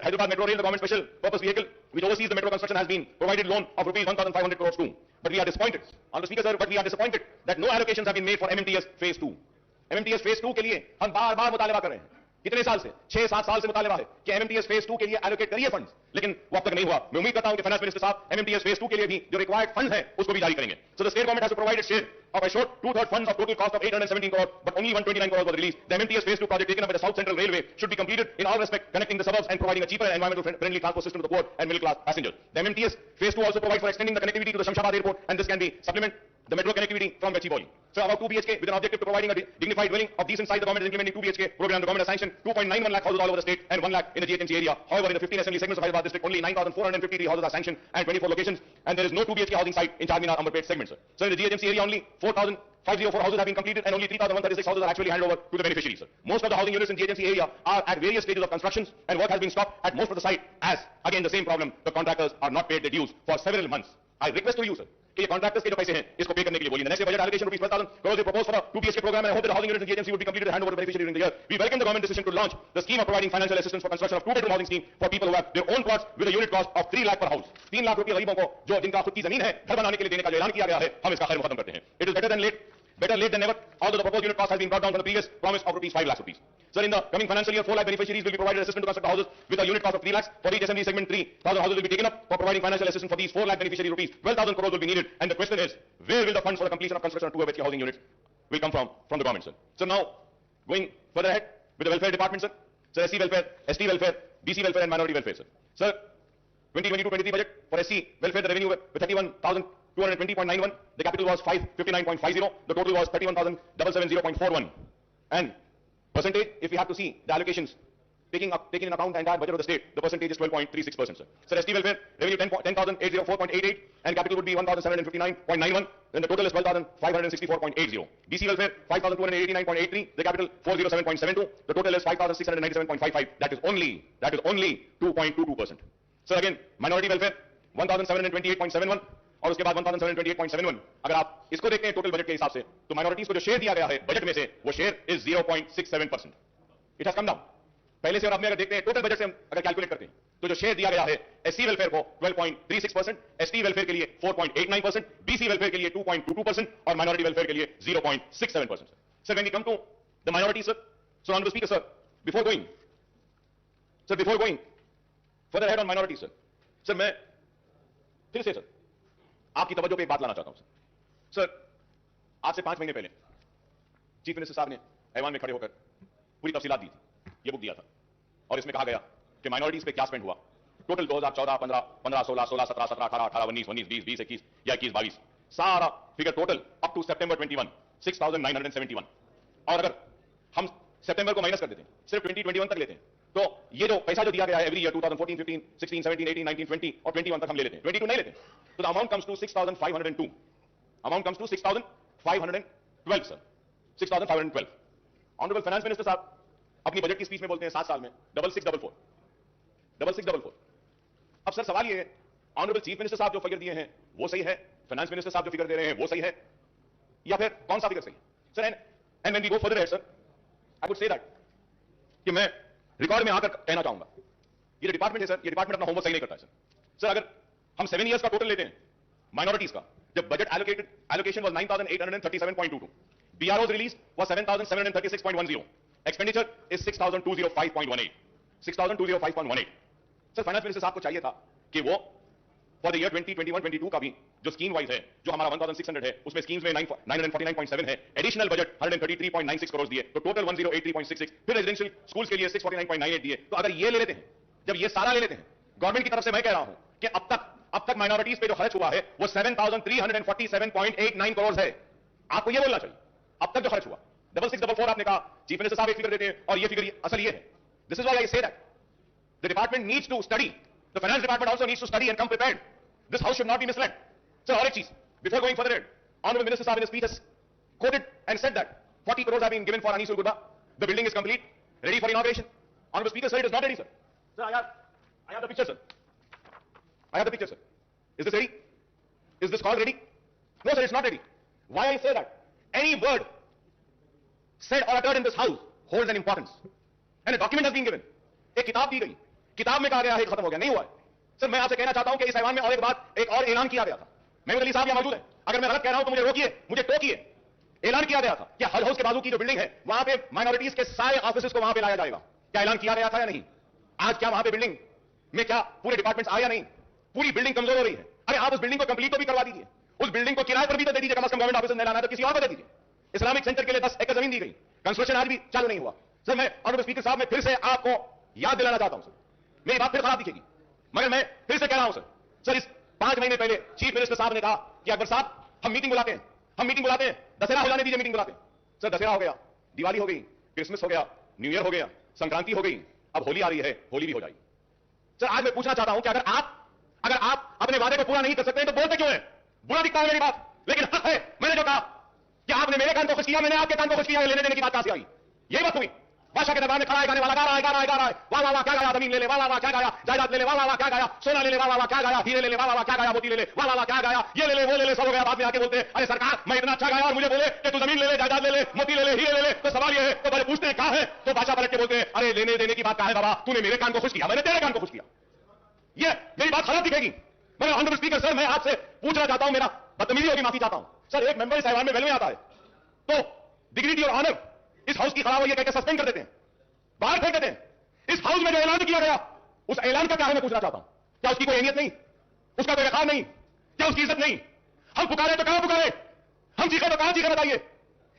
Hyderabad Metro Rail, the government special purpose vehicle which oversees the metro construction, has been provided loan of rupees 1,500 crores too. But we are disappointed, Honourable Speaker sir, but we are disappointed that no allocations have been made for MMTS Phase 2. MMTS Phase 2 के लिए हम बार-बार मुतालिबा कर रहे हैं। कितने साल से? 6-7 साल से मुतालिबा है कि MMTS Phase 2 के लिए एलोकेट करिए फंड्स, लेकिन वो अब तक नहीं हुआ। मैं उम्मीद करता हूं कि फाइनेंस मिनिस्टर साहब MMTS Phase 2 के लिए भी जो रिक्वायर्ड फंड्स हैं उसको भी जारी करेंगे। So the state government has to provide its share of a short 2/3 funds of total cost of 817 crore, but only 129 crore was released. The MMTS Phase 2 project taken up by the South Central Railway should be completed in all respects, connecting the suburbs and providing a cheaper and environmental friendly transport system to the poor and middle class passengers. The MMTS Phase 2 also provides for extending the connectivity to the Shamshabad Airport, and this can be supplement the metro connectivity from Gachibowli. So about 2 BHK with an objective to providing a dignified dwelling of decent size, the government is implementing 2 BHK program. The government has sanctioned 2.91 lakh houses all over the state and 1 lakh in the GHMC area. However, in the 15 assembly segments of Hyderabad district, only 9,453 houses are sanctioned and 24 locations, and there is no 2 BHK housing site in Charminar Amberpet segment, sir. So in the GHMC area, only 4,504 houses have been completed and only 3,136 houses are actually handed over to the beneficiaries, sir. Most of the housing units in GHMC area are at various stages of construction, and work has been stopped at most of the site, as again the same problem, the contractors are not paid their dues for several months. I request to you, sir, कि ये contractors के जो पैसे हैं इसको पे करने के लिए बोलिए। Next budget allocation rupees 12,000 crores is proposed for a 2 BHK program, and I hope that the housing units in GHMC would be completed and handed over to beneficiaries during the year. We welcome the government decision to launch the scheme of providing financial assistance for construction of 2-bedroom housing scheme for people who have their own plots with a unit cost of 3 lakh per house. 3 lakh रुपए गरीबों को जो जिनका खुद की जमीन है घर बनाने के लिए देने का जो ऐलान किया गया है, हम इसका खैर मुकदम करते हैं। It is better late than never, although the proposed unit cost has been brought down from the previous promise of rupees 5 lakhs rupees. Sir, in the coming financial year, 4 lakh beneficiaries will be provided assistance to construct houses with a unit cost of 3 lakhs. For each assembly segment, 3,000 houses will be taken up for providing financial assistance for these 4 lakh beneficiary rupees. 12,000 crores will be needed, and the question is, where will the funds for the completion of construction of 2 BHK housing units will come from the government, sir? So now, going further ahead with the welfare department, sir. Sir, SC welfare, ST welfare, BC welfare, and minority welfare, sir. Sir, 2022-23 budget for SC welfare, the revenue with 31,220.91. The capital was 559.50. The total was 31,770.41. And percentage, if we have to see the allocations, taking in account the entire budget of the state, the percentage is 12.36%, sir. Sir, ST welfare, revenue 10,804.88, and capital would be 1,759.91. Then the total is 12,564.80. BC welfare, 5,289.83. The capital, 407.72. The total is 5,697.55. That is only 2.22%. Sir, again, minority welfare, 1,728.71. और उसके बाद 1728.71। अगर आप इसको देखते हैं total budget के हिसाब से, तो माइनॉरिटीज को जो शेयर दिया गया है बजट में से, वो share is 0.67%। It has come down पहले से। और अब में अगर देखते हैं टोटल बजट से हम अगर कैलकुलेट करते हैं, तो जो शेयर दिया गया है एससी वेलफेयर को 12.36%, एसटी वेलफेयर के लिए 4.89%, बीसी वेलफेयर के लिए 2.22% और माइनॉरिटी वेलफेयर के लिए 0.67%। Sir, when we come to the minority, sir, so honourable speaker sir, before going further head on minority, sir, मैं फिर से सर आपकी तवज्जो पे एक बात लाना चाहता हूं सर। आज से 5 महीने पहले चीफ मिनिस्टर साहब ने ऐवान में खड़े होकर पूरी तफसीलात दी थी, ये बुक दिया था और इसमें कहा गया कि माइनॉरिटीज पे क्या स्पेंड हुआ टोटल 2014, 15, 15, 16, 16, 17, 17, 18, 18, 19, 19, 20, 20, 21 या 21, 22 सारा फिगर टोटल अप टू सितंबर 21 6971। और अगर हम सितंबर को माइनस कर देते हैं, सिर्फ 2021 तक लेते हैं, तो ये जो पैसा जो दिया गया है एवरी ईयर 2014, 15, 16, 17, 18, 19, 20 और 21 तक हम ले लेते हैं, 22 नहीं लेते, तो the amount comes to 6502। Amount comes to 6512 sir, 6512। Honourable finance minister साहब अपनी बजट की स्पीच में बोलते हैं 7 साल में 6644। अब सर सवाल ये है, ऑनरेबल चीफ मिनिस्टर साहब जो फिगर दिए हैं वो सही है, फाइनेंस मिनिस्टर साहब जो फिगर दे रहे हैं वो सही है, या फिर कौन सा फिगर सही है sir? And when we go further at sir, I would say that कि मैं रिकॉर्ड में आकर कहना चाहूंगा, ये जो डिपार्टमेंट है सर, ये डिपार्टमेंट अपना होमवर्क सही नहीं करता है सर। सर अगर हम 7 इयर्स का टोटल लेते हैं माइनॉरिटीज का, जब budget allocation was 9837.22, BROs release was 7736.10, expenditure is 6205.18, 6205.18। Sir finance minister साहब को चाहिए था कि वो फॉर द ईयर 2021-22 का भी जो स्कीम वाइज है, जो हमारा 1600 है, उसमें स्कीम्स में 949.7 है, एडिशनल बजट 133.96 करोड़ दिए, तो टोटल 1083.66, फिर रेजिडेंशियल स्कूल्स के लिए 649.98 दिए। तो अगर ये ले लेते हैं, जब ये सारा ले लेते हैं, गवर्नमेंट की तरफ से मैं कह रहा हूं कि अब तक माइनॉरिटीज पे जो खर्च हुआ है वो 7347.89 करोड़ है। आपको ये बोलना चाहिए अब तक जो खर्च हुआ। 6644 आपने कहा, चीफ मिनिस्टर साहब एक फिगर देते हैं और ये फिगर असल ये है। This is why I say that the department needs to study, the finance department also needs to study and come prepared. This house should not be misled. Sir और एक चीज, before going further ahead, honourable minister साहब in speech has quoted and said that 40 crores have been given for Anisul Gurba. The building is complete, ready for inauguration. Honorable Speaker, sir, it is not ready, sir. Sir, I have the picture, sir. I have the picture, sir. Is this ready? Is this call ready? No, sir, it's not ready. Why I say that? Any word said or uttered in this house holds an importance. And a document has been given. एक किताब दी गई, किताब में कहा गया है खत्म हो गया, नहीं हुआ है। सर मैं आपसे कहना चाहता हूं कि इस ऐवान में और एक बात, एक और ऐलान किया गया था। महमूद अली साहब यहां मौजूद है, अगर मैं गलत कह रहा हूं तो मुझे रोकिए, मुझे टोकिए। ऐलान किया गया था कि हज हाउस के बाजू की जो बिल्डिंग है वहां पे माइनॉरिटीज के सारे ऑफिसेस को वहां पे लाया जाएगा। क्या ऐलान किया गया था या नहीं? आज क्या वहां पे बिल्डिंग में क्या पूरे डिपार्टमेंट्स आए या नहीं? पूरी बिल्डिंग कमजोर हो रही है। अरे आप उस बिल्डिंग को कंप्लीट तो भी करवा दीजिए, उस बिल्डिंग को किराए पर भी तो दे दीजिए, कम से कम गवर्नमेंट ऑफिस में लाना है तो किसी और को दे दीजिए। इस्लामिक सेंटर के लिए 10 एकड़ जमीन दी गई, कंस्ट्रक्शन आज भी चालू नहीं हुआ। सर मैं ऑनरेबल स्पीकर साहब, मैं फिर से आपको याद दिलाना चाहता हूं सर, मेरी बात फिर खराब दिखेगी मगर मैं फिर से कह रहा हूं सर इस 5 महीने पहले चीफ मिनिस्टर साहब ने कहा कि अकबर साहब हम मीटिंग बुलाते हैं, दशहरा हो जाने दीजिए, मीटिंग बुलाते हैं। सर दशहरा हो गया, दिवाली हो गई, क्रिसमस हो गया, न्यू ईयर हो गया, संक्रांति हो गई, अब होली आ रही है, होली भी हो जाएगी। सर आज मैं पूछना चाहता हूं कि अगर आप अपने वादे को पूरा नहीं कर सकते हैं तो बोलते क्यों हैं? बुरा दिखता है मेरी बात, लेकिन हक है। मैंने जो कहा कि आपने मेरे कान को खुश किया, मैंने आपके कान को खुश किया, लेने देने की बात कहां से आई? यही बात हुई। बादशाह के दरबार में खड़ा है, गाने वाला गा रहा है, वाह वाह वाह क्या गाया, जमीन ले ले, वाह वाह वाह क्या गाया, जायदाद ले ले, वाह वाह वाह क्या गाया, सोना ले ले, वाह वाह वाह क्या गाया, हीरे ले ले, वाह वाह वाह क्या गाया, मोती ले ले, वाह वाह वाह क्या गाया, ये ले ले, वो ले ले, सब हो गया। बाद में आके बोलते हैं अरे सरकार मैं इतना अच्छा गाया और मुझे बोले कि तू जमीन ले ले, जायदाद ले ले, मोती ले ले, हीरे ले ले। तो सवाल ये है, तो बड़े पूछते हैं कहां है? तो बादशाह पलट के बोलते हैं अरे लेने देने की बात कहां है बाबा, तूने मेरे कान को खुश किया, मैंने तेरे कान को खुश किया। ये मेरी बात खराब दिखेगी मगर ऑनरेबल स्पीकर सर मैं आपसे पूछना चाहता हूं, मेरा बदतमीजी होगी, माफी चाहता हूं सर। एक मेंबर इस ऐवान में वेल में आता है तो डिग्निटी और ऑनर इस हाउस की खराब हुई है कहकर सस्पेंड कर देते हैं, बाहर फेंक देते हैं। इस हाउस में जो ऐलान किया गया उस ऐलान का क्या है मैं पूछना चाहता हूं। क्या उसकी कोई अहमियत नहीं? उसका कोई वकार नहीं? क्या उसकी इज्जत नहीं? हम पुकारे तो कहां पुकारे, हम चीखे तो कहां चीखे, बताइए।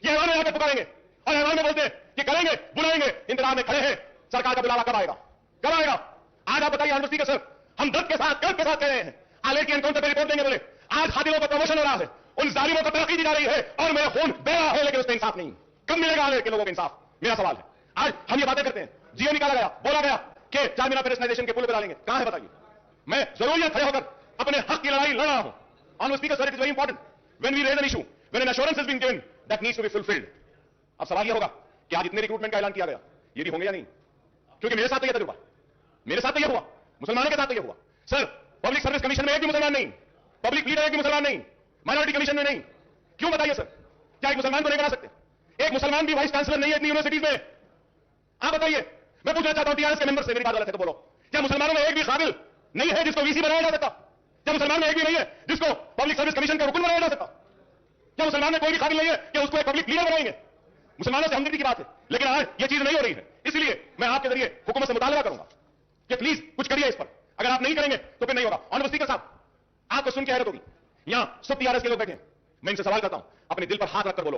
ये ऐवान में आकर पुकारेंगे और ऐवान में बोलते हैं कि करेंगे, बुलाएंगे, इंतजार में खड़े हैं। सरकार का बुलावा कब आएगा, कब आएगा? आज आप बताइए ऑनरेबल स्पीकर सर, हम दर्द के साथ गर्व के साथ कह रहे हैं आलेट की एनकाउंटर पर रिपोर्ट देंगे, बोले आज खातिरों का प्रमोशन हो रहा है, उन जालिमों को तरक्की दी जा रही है और मेरा खून बह रहा है, लेकिन उसका इंसाफ नहीं। कब मिलेगा आलेट के लोगों को इंसाफ? मेरा सवाल है। आज हम ये बातें करते हैं, जीओ निकाला गया, बोला गया कि चारमीनार प्रेस्टाइजेशन के पुल पर डालेंगे, कहां है बताइए? मैं जरूर यहां खड़े होकर अपने हक की लड़ाई लड़ रहा हूं। Honourable speaker sir, it is very important when we raise an issue, when an assurance has been given that needs to be fulfilled. अब सवाल यह होगा कि आज इतने रिक्रूटमेंट का ऐलान किया गया, ये भी होंगे या नहीं? क्योंकि मेरे साथ तो यह तजुर्बा, मेरे साथ तो यह हुआ, मुसलमानों के साथ तो यह हुआ। सर पब्लिक सर्विस कमीशन में एक भी मुसलमान नहीं, पब्लिक लीडर एक भी मुसलमान नहीं, माइनॉरिटी कमीशन में नहीं। क्यों बताइए सर? क्या एक मुसलमान को नहीं बना सकते? एक मुसलमान भी वाइस चांसलर नहीं है इतनी यूनिवर्सिटीज में। आप बताइए, मैं पूछना चाहता हूं टीआरएस के मेंबर से, मेरी बात गलत है तो बोलो, क्या मुसलमानों में एक भी काबिल नहीं है जिसको वीसी बनाया जा सकता? क्या मुसलमान में एक भी नहीं है जिसको पब्लिक सर्विस कमीशन का रुकन बनाया जा सकता? क्या मुसलमान में कोई भी काबिल नहीं है कि उसको एक पब्लिक लीडर बनाएंगे? मुसलमानों से हमदर्दी की बात है, लेकिन आज यह चीज नहीं हो रही है। इसलिए मैं आपके जरिए हुकूमत से मुतालबा करूंगा कि प्लीज कुछ करिए इस पर। अगर आप नहीं करेंगे तो फिर नहीं होगा। ऑनरेबल स्पीकर साहब, आपको सुन के हैरत होगी, यहां सब टीआरएस के लोग बैठे हैं। मैं इनसे सवाल करता हूं, अपने दिल पर हाथ रखकर बोलो,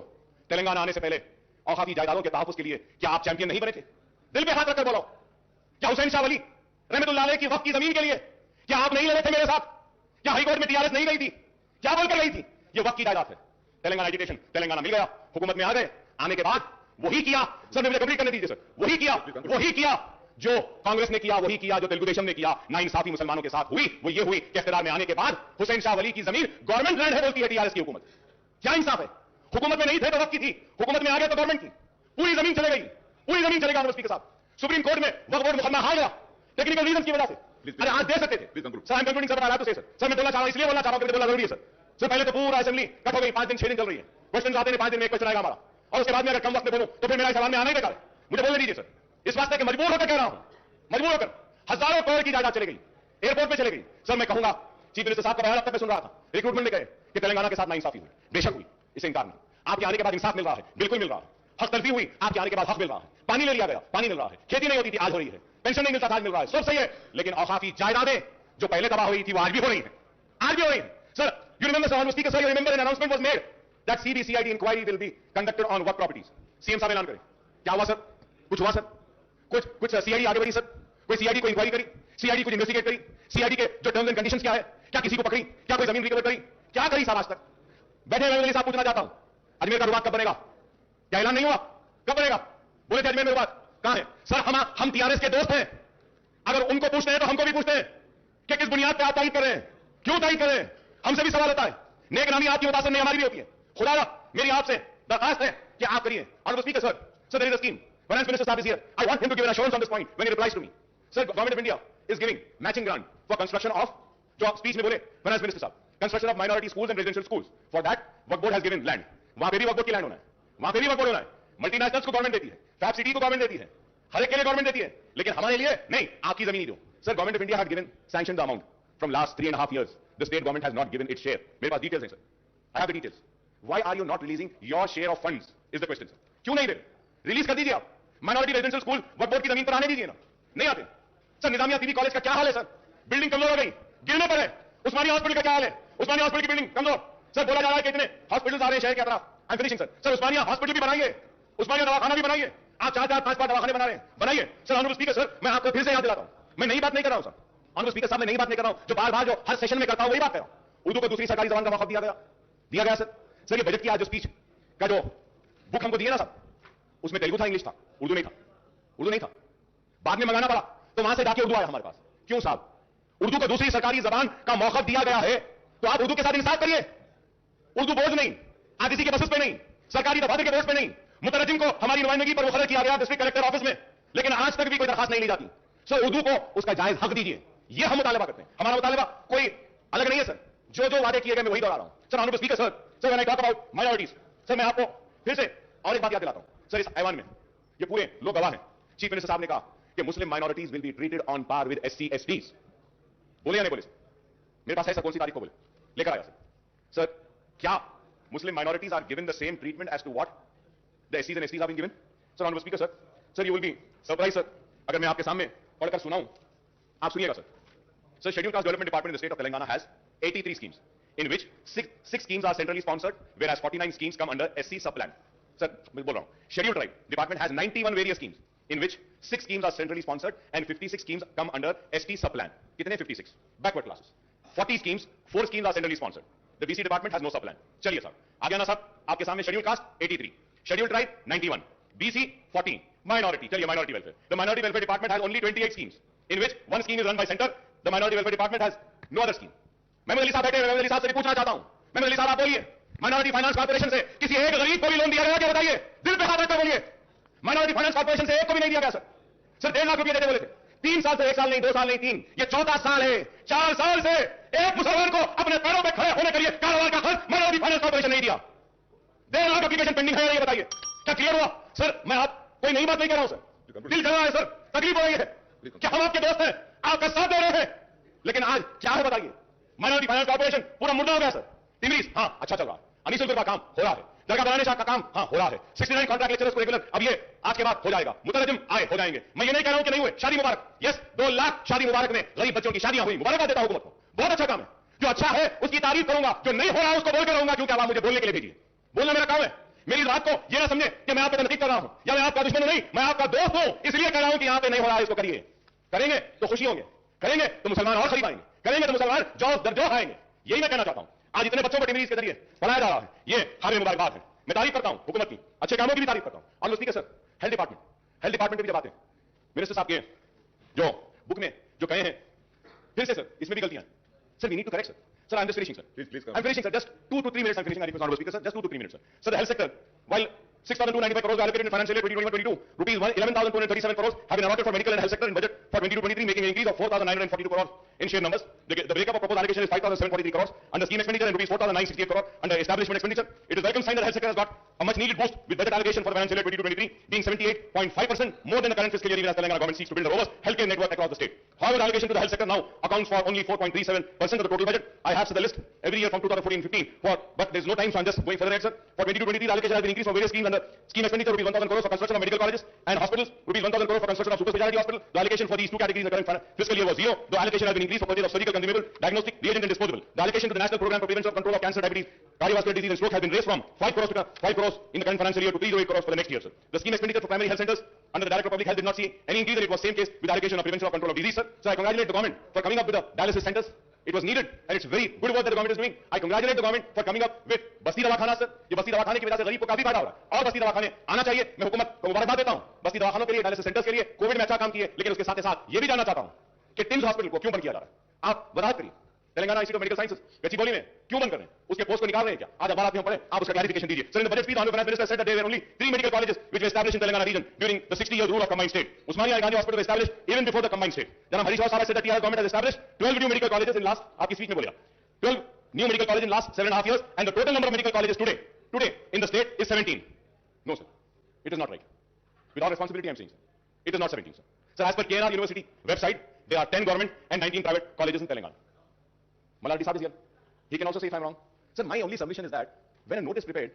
तेलंगाना आने से पहले औकाफी जायदादों के तहफ्फुज़ के लिए क्या आप चैंपियन नहीं बने थे? दिल पे हाथ रखकर बोलो। क्या हुसैन शाह वली रहमतुल्लाह अलैह की वक्त की जमीन के लिए क्या आप नहीं लड़े थे मेरे साथ? क्या हाईकोर्ट में टीआरएस नहीं गई थी? क्या बोलकर गई थी? ये वक्त की जायदाद है। तेलंगाना एजुकेशन, तेलंगाना मिल गया, हुकूमत में आ गए, आने के बाद वही किया। सर मुझे कंप्लीट करने दीजिए सर। वही किया जो कांग्रेस ने किया, वही किया जो तेलुगु देशम ने किया, नाइंसाफी मुसलमानों के साथ हुई, वो ये हुई कि इख्तियार में आने के बाद हुसैन शाह वली की जमीन गवर्नमेंट लैंड है बोलती है टीआरएस की हुकूमत। क्या इंसाफ है? हुकूमत में नहीं थे तो वक्त की थी, हुकूमत में आ गए तो गवर्नमेंट की। पूरी जमीन चले गई, पूरी जमीन चलेगा यूनिवर्सिटी के साथ। सुप्रीम कोर्ट में वक्फ बोर्ड मुकदमा हार गया टेक्निकल रीजन की वजह से। अरे आज दे सकते थे sir. I am concluding sir, I have to say sir मैं बोलना चाह रहा हूं, इसलिए बोलना चाह रहा हूं, बोलना जरूरी है सर। सर पहले तो पूरा असेंबली कट हो गई, 5 दिन 6 दिन चल रही है, क्वेश्चन आते हैं, 5 दिन में एक क्वेश्चन आएगा हमारा, और उसके बाद में अगर कम वक्त में बोलूं तो फिर मेरा सवाल में आना ही बेकार है। मुझे बोलने दीजिए सर, इस वास्ते कि मजबूर होकर कह रहा हूं, मजबूर होकर। हजारों करोड़ की जायदाद चली गई, एयरपोर्ट पे चले गई। सर मैं कहूंगा, चीफ मिनिस्टर साहब का बयान अब तक मैं सुन रहा था, रिक्रूटमेंट ने कहे कि तेलंगाना के साथ नाइंसाफी हुई, बेशक हुई, इससे इंकार नहीं। आपके आने के बाद इंसाफ मिल रहा है, बिल्कुल मिल रहा है। हक तलफी हुई, आपके आने के बाद हक मिल रहा है। पानी ले लिया गया, पानी मिल रहा है। खेती नहीं होती थी, आज हो रही है। पेंशन नहीं मिलता था, आज मिल रहा है। सब सही है, लेकिन औकाफी जायदादें जो पहले तबाह हुई थी वो आज भी हो रही है, आज भी हो रही है। Sir you remember sir, speaker sir, you remember an announcement was made that CBCID inquiry will be conducted on वर्क प्रॉपर्टीज। सीएम साहब ऐलान करें, क्या हुआ सर? कुछ हुआ सर? कुछ सीआईडी आगे बढ़ी सर? कोई सीआईडी को इंक्वायरी करी? सीआईडी कुछ इन्वेस्टिगेट करी? सीआईडी के जो टर्म्स एंड कंडीशंस क्या है, क्या किसी को पकड़ी? क्या कोई जमीन रिकवर करी? क्या करी साहब आज तक? बैठे हुए साहब पूछना चाहता हूं, अजमेर का रुबात कब बनेगा? क्या ऐलान नहीं हुआ? कब बनेगा? बोले थे अजमेर में रुबात, कहां है? सर हम टीआरएस के दोस्त हैं, अगर उनको पूछते हैं तो हमको भी पूछते हैं कि किस बुनियाद पे आप तारीफ कर रहे हैं, क्यों तारीफ कर रहे हैं? हमसे भी सवाल होता है। नेक नामी आपकी मुतासिर नहीं, हमारी भी होती है। खुदा मेरी आपसे दरखास्त है कि आप करिए। Honourable speaker sir, sir there is a scheme, finance minister साहब is here, I want him to give an assurance on this point when he replies to me. Sir government of India is giving matching grant for construction of, जो speech में बोले finance minister साहब, construction of minority schools and residential schools. For that Waqf board has given land. वहां पे भी वक्फ board की land होना है, वहां पे भी वक्फ बोर्ड होना है। मल्टीनेशनल्स को गवर्नमेंट देती है, फैब सिटी को गवर्नमेंट देती है, हर एक के लिए गवर्नमेंट देती है, लेकिन हमारे लिए नहीं, आपकी जमीन ही दो। Sir government of India had given sanction the amount from last 3.5 years. The state government has not given its share. मेरे पास डिटेल्स हैं sir, I have the details. Why are you not releasing your share of funds is the question sir. क्यों नहीं दे? Release कर दीजिए आप। Minority residential school वक्फ board की जमीन पर आने दीजिए ना, नहीं आते। सर निजामिया पीवी कॉलेज का क्या हाल है सर? बिल्डिंग कमजोर हो गई, गिरने पर है। उस्मानिया हॉस्पिटल का क्या हाल है? उस्मानिया हॉस्पिटल की बिल्डिंग कमजोर। सर बोला जा रहा है कि इतने हॉस्पिटल्स आ रहे हैं शहर के अंदर। I am finishing sir. Sir Osmania hospital भी बनाइए, उस्मानिया दवाखाना भी बनाइए। आप 4-4, 5-5 दवाखाने बना रहे हैं, बनाइए। सर ऑनरेबल स्पीकर सर, मैं आपको फिर से याद दिलाता हूं, मैं नई बात नहीं कर रहा हूं सर। ऑनरेबल स्पीकर साहब, मैं नई बात नहीं कर रहा हूं, जो बार बार जो हर सेशन में करता हूं वही बात कर रहा हूं। उर्दू को दूसरी सरकारी जबान का मौका दिया गया सर। सर ये बजट की आज जो स्पीच का जो बुक हमको दिए ना साहब, उसमें तेलुगु था, इंग्लिश था, उर्दू नहीं था। उर्दू नहीं था, बाद में मंगाना पड़ा, तो वहां से जाके उर्दू आया हमारे पास। क्यों साहब? उर्दू को दूसरी सरकारी जबान का मौका दिया गया है, तो आप उर्दू के साथ इंसाफ करिए। उर्दू बोझ नहीं, आज इसी के बसेस पे नहीं, सरकारी दफातर के बोझ पे नहीं। मुतरजिम को हमारी नुमाइंदगी पर मुखर्रर किया गया डिस्ट्रिक्ट कलेक्टर ऑफिस में, लेकिन आज तक भी कोई दरखास्त नहीं ली जाती। सर उर्दू को उसका जायज हक दीजिए, यह हम मुतालबा करते हैं। हमारा मुतालबा कोई अलग नहीं है सर, जो वादे किए गए मैं वही दोहरा रहा हूं। Sir honourable speaker sir, sir when I talk about minorities, sir मैं आपको फिर से और एक बात याद दिलाता हूं। सर इस ऐवान में ये पूरे लोग गवाह हैं, चीफ मिनिस्टर साहब ने कहा कि Muslim minorities will be treated on par with SC STs. बोले या नहीं बोले? मेरे पास है सर, कौन सी तारीख को बोले, लेकर आया सर। सर क्या Muslim minorities are given the same treatment as to what the एससीज and STs are being given? Sir honourable speaker sir, sir you will be surprise sir, अगर मैं आपके सामने पढ़कर सुनाऊं, आप सुनिएगा सर। Sir, Scheduled Caste Development Department in the state of Telangana has 83 schemes, in which six schemes are centrally sponsored, whereas 49 schemes come under SC sub-plan. Sir, मैं बोल रहा हूं, Scheduled Tribe Department has 91 various schemes, in which 6 schemes are centrally sponsored and 56 schemes come under ST sub-plan. कितने? 56. Backward classes. 40 schemes, 4 schemes are centrally sponsored. The BC department has no sub-plan. चलिए साहब, आगे आना साहब, आपके सामने Scheduled Caste 83, Scheduled Tribe 91, BC 14, Minority. चलिए Minority Welfare. The Minority Welfare Department has only 28 schemes, in which one scheme is run by center. The Minority Welfare Department has no other scheme. Mahmood Ali साहब बैठे हैं, महमूद अली साहब से पूछना चाहता हूं, महमूद अली साहब आप बोलिए, माइनॉरिटी फाइनेंस कॉर्पोरेशन से किसी एक गरीब को भी लोन दिया गया क्या? बताइए, दिल पे हाथ रखकर बोलिए। माइनॉरिटी फाइनेंस कॉर्पोरेशन से एक को भी नहीं दिया गया सर। सर 1.5 लाख रुपए देते बोले थे, 3 साल से, 1 साल नहीं, 2 साल नहीं, 3, ये 14 साल है। 4 साल से एक मुसलमान को अपने पैरों पर खड़े होने के लिए कारोबार का खर्च माइनॉरिटी फाइनेंस कॉर्पोरेशन नहीं दिया। 1.5 लाख एप्लीकेशन पेंडिंग है, ये बताइए क्या क्लियर हुआ? सर मैं आप कोई नई बात नहीं कह रहा हूं सर, दिल जल रहा है सर, तकलीफ हो रही है। क्या हम आपके दोस्त हैं, आपका साथ दे रहे हैं, लेकिन आज क्या है बताइए? माइनॉरिटी फाइनेंस कॉर्पोरेशन पूरा मुर्दा हो गया सर। टिमरीज हाँ अच्छा चल रहा है, अनीसुल का काम हो रहा है, दरगाह बनाने शाह का काम हाँ हो रहा है, 69 कॉन्ट्रैक्ट लेक्चरर्स को रेगुलर, अब ये आज के बाद हो जाएगा। मुतरजिम आए हो जाएंगे, मैं ये नहीं कह रहा हूं कि नहीं हुए। शादी मुबारक, यस 2 लाख शादी मुबारक में गरीब बच्चों की शादियां हुई, मुबारकबाद देता हूं हुकूमत को, बहुत अच्छा काम है। जो अच्छा है उसकी तारीफ करूंगा, जो नहीं हो रहा है उसको बोल के रहूंगा, क्योंकि आवाम मुझे बोलने के लिए भेजी है। बोलना मेरा काम है। मेरी बात को ये ना समझे कि मैं आप पे तनकीद कर रहा हूं या मैं आपका दुश्मन हूं, नहीं, मैं आपका दोस्त हूं, इसलिए कह रहा हूं कि यहां पे नहीं हो रहा है, इसको करिए। करेंगे तो खुशी होंगे, करेंगे तो मुसलमान और खरीद आएंगे, करेंगे तो मुसलमान जौ दरजो आएंगे। यही मैं कहना चाहता हूं। आज इतने बच्चों को टीवी के जरिए पढ़ाया जा रहा है, ये हमें मुबारकबाद है। मैं तारीफ करता हूं हुकूमत की, अच्छे कामों की भी तारीफ करता हूं। और स्पीकर सर, हेल्थ डिपार्टमेंट की जब बात है, मिनिस्टर साहब के जो बुक में जो कहे हैं, फिर से सर इसमें भी गलतियां हैं। Sir, we need to correct, sir. Sir, I'm just finishing, sir. Please. I'm finishing, sir. Just 2 to 3 minutes. I'm finishing. I request honorable speaker, sir. Just 2 to 3 minutes, sir. Sir, the health sector, while 6,295 crores were allocated in financial year 2021-22, rupees 11,237 crores have been allotted for medical and health sector in budget for 22-23, making an increase of 4,942 crores in share numbers. The breakup of proposed allocation is 5,743 crores under scheme expenditure and rupees 4,968 crores under establishment expenditure. It is welcome sign that the health sector has got a much needed boost with budget allocation for the financial year 22-23 being 78.5% more than the current fiscal year, even as Telangana government seeks to build a robust healthcare network across the state. However, the allocation to the health sector now accounts for only 4.37% of the total budget. I have set the list every year from 2014-15 but there is no time, so I'm just going further ahead, sir. For 22-23, the allocation has been increased for various schemes under scheme expenditure, rupees 1,000 crores for construction of medical colleges and hospitals, rupees 1,000 crores for construction of super specialty hospital. The allocation for these two categories in the current fiscal year was zero. The allocation has been increased for purchase of surgical consumable, diagnostic, reagent and disposable. The allocation to the National Program for Prevention of Control of Cancer, Diabetes, Cardiovascular Disease and Stroke has been raised from 5 crores in the current financial year to 308 crores for the next year, sir. The scheme expenditure for primary health centers under the Director of Public Health did not see any increase, and it was same case with allocation of prevention of control of disease, sir. So I congratulate the government for coming up with the dialysis centers. It was needed and it's very good work that the government is doing. I congratulate the government for coming up with बस्ती दवाखाना, sir. ये बस्ती दवाखाने की वजह से गरीब को काफी फायदा हो रहा है और बस्ती दवाखाने आना चाहिए। मैं हुकूमत को मुबारकबाद देता हूं बस्ती दवाखानों के लिए, डायलिसिस सेंटर्स के लिए। कोविड में अच्छा काम किए, लेकिन उसके साथ ही साथ ये भी जानना चाहता हूं कि टिम्स हॉस्पिटल को क्यों बंद किया जा रहा है। आप वजाहत करिए, Telangana institute of medical sciences Gachibowli में क्यों बंद कर रहे हैं, उसके पोस्ट को निकाल रहे हैं क्या? आज अखबार में पढ़े, आप उसका क्लैरिफिकेशन दीजिए। Sir, in the budget speech, honorable finance minister said that there were only 3 medical colleges which were established in Telangana region during the 60 years rule of combined state. Usmania Gandhi Hospital was established even before the combined state. Janab Harish Saab said that the government has established 12 new medical colleges in last, आपकी speech में बोलिए, 12 new medical colleges in last 7.5 years, and the total number of medical colleges today in the state is 17. No, sir, it is not right. With all responsibility, I am saying, sir, it is not 17, sir. Sir, as per KNR University website, there are 10 government and 19 private colleges in Telangana. Malardi Saab is here. He can also say if I am wrong. Sir, my only submission is that when a note is prepared,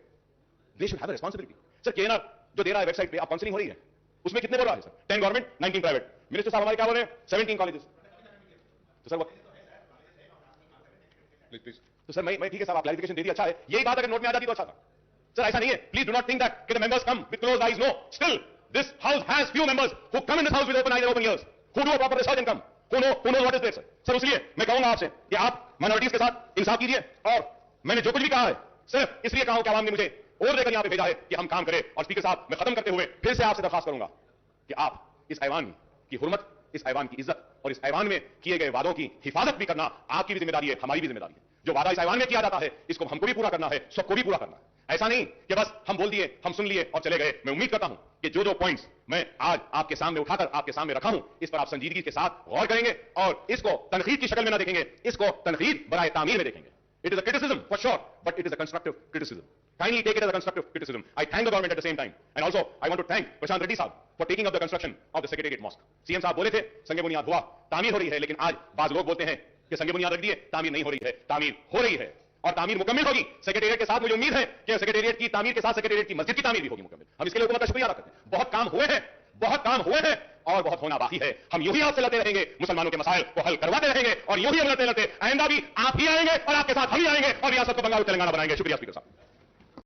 they should have a responsibility. Sir, KNR जो दे रहा है website पे, आप counselling हो रही है, उसमें कितने बोल रहा है सर? 10 government, 19 private. मिनिस्टर साहब हमारे क्या बोल रहे हैं? 17 कॉलेजेस। तो सर वो प्लीज तो सर मैं ठीक है साहब, आप क्लैरिफिकेशन दे दी, अच्छा है। यही बात अगर नोट में आ जाती तो अच्छा था। सर ऐसा नहीं है, please do not think that the members come with closed eyes. No, still this house has few members who come in this house with open eyes and open ears, who do a proper research and come, who knows what is there, sir. Sir इसलिए मैं कहूंगा आपसे कि आप minorities के साथ इंसाफ कीजिए, और मैंने जो कुछ भी कहा है सिर्फ इसलिए कहा हूं कि आवाम ने मुझे और देकर यहां पे भेजा है कि हम काम करें। और स्पीकर साहब, मैं खत्म करते हुए फिर से आपसे दरखास्त करूंगा कि आप इस ऐवान की हुर्मत, इस ऐवान की इज्जत और इस ऐवान में किए गए वादों की हिफाजत भी करना आपकी भी जिम्मेदारी है, हमारी भी जिम्मेदारी है। जो वादा इस ऐवान में किया जाता है, इसको हमको भी पूरा करना है, सबको भी पूरा करना है। ऐसा नहीं कि बस हम बोल दिए, हम सुन लिए और चले गए। मैं उम्मीद करता हूं कि जो पॉइंट्स मैं आज आपके सामने उठाकर आपके सामने रखा हूं, इस पर आप संजीदगी के साथ गौर करेंगे और इसको तनकीद की शक्ल में ना देखेंगे, इसको तनकीद बराए तामीर में देखेंगे। It is a criticism for sure, but it is a constructive criticism. Kindly take it as a constructive criticism. I thank the government at the same time, and also I want to thank Prashant Reddy साहब for taking up the construction of the Secretariat Mosque. CM साहब बोले थे संगे बुनियाद हुआ, तामीर हो रही है, लेकिन आज बाज लोग बोलते हैं कि संगे बुनियाद रख दिए, तामीर नहीं हो रही है। तामीर हो रही है और तामीर मुकम्मल होगी। सेक्रेटेरिएट के साथ मुझे उम्मीद है कि सेक्रेटेरिएट की तामीर के साथ सेक्रेटेरिएट की मस्जिद की तामीर भी होगी मुकम्मल। हम इसके लिए हुकूमत का शुक्रिया अदा करते हैं। बहुत काम हुए हैं, बहुत काम हुए हैं और बहुत होना बाकी है। हम यूं ही आपसे लड़ते रहेंगे, मुसलमानों के मसाइल को हल करवाते रहेंगे और यूं ही हम लड़ते लड़ते आइंदा भी आप ही आएंगे और आपके साथ हम ही आएंगे और रियासत को बंगाल तेलंगाना बनाएंगे। शुक्रिया स्पीकर साहब।